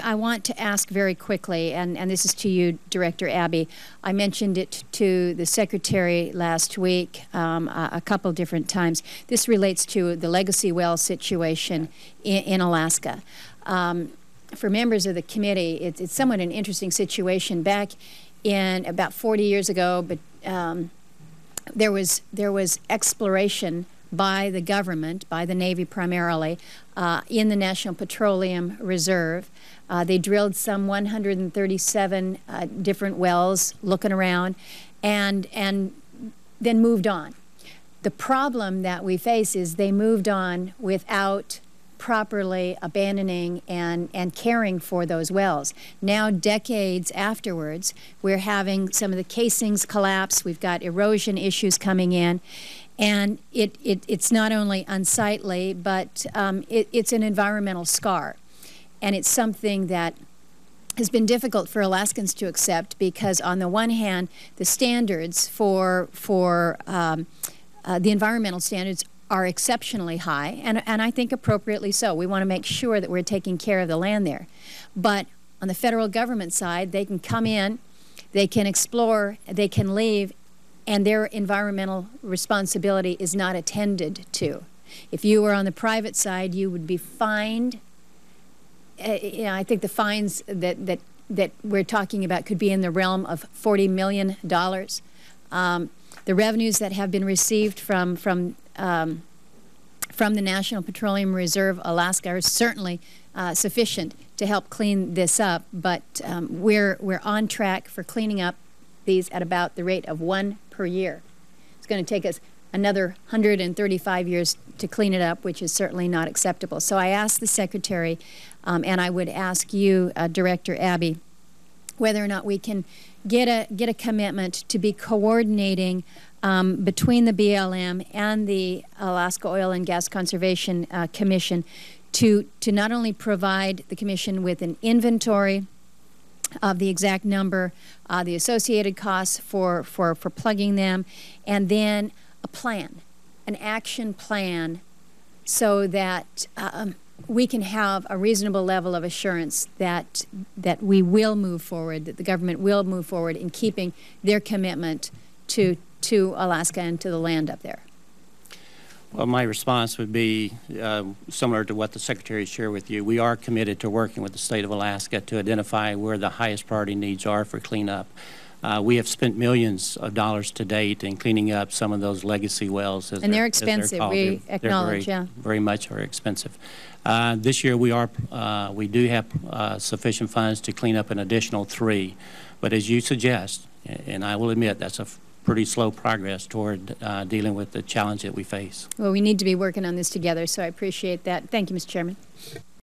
I want to ask very quickly, and this is to you, Director Abbey. I mentioned it to the Secretary last week a couple different times. This relates to the legacy well situation in Alaska. For members of the committee, it's somewhat an interesting situation. Back in about 40 years ago, but there was exploration by the government, by the Navy primarily, in the National Petroleum Reserve. They drilled some 137 different wells, looking around, and then moved on. The problem that we face is they moved on without properly abandoning and caring for those wells. Now, decades afterwards, we're having some of the casings collapse. We've got erosion issues coming in. And it's not only unsightly, but it's an environmental scar. And it's something that has been difficult for Alaskans to accept because, on the one hand, the standards for the environmental standards are exceptionally high, and I think appropriately so. We want to make sure that we're taking care of the land there. But on the federal government side, they can come in, they can explore, they can leave, and their environmental responsibility is not attended to. If you were on the private side, you would be fined. I think the fines that we're talking about could be in the realm of $40 million. The revenues that have been received from the National Petroleum Reserve Alaska are certainly sufficient to help clean this up, but we're on track for cleaning up these at about the rate of 1 per year. It's going to take us another 135 years to clean it up, which is certainly not acceptable. So I asked the Secretary, and I would ask you, Director Abbey, whether or not we can get a commitment to be coordinating between the BLM and the Alaska Oil and Gas Conservation Commission to not only provide the Commission with an inventory of the exact number, the associated costs for plugging them, and then a plan, an action plan, so that we can have a reasonable level of assurance that we will move forward, that the government will move forward in keeping their commitment to Alaska and to the land up there. Well, my response would be similar to what the Secretary shared with you. We are committed to working with the state of Alaska to identify where the highest priority needs are for cleanup. We have spent millions of dollars to date in cleaning up some of those legacy wells. And they're expensive. We acknowledge, yeah. Very much are expensive. This year we do have sufficient funds to clean up an additional 3. But as you suggest, and I will admit that's a pretty slow progress toward dealing with the challenge that we face. Well, we need to be working on this together, so I appreciate that. Thank you, Mr. Chairman.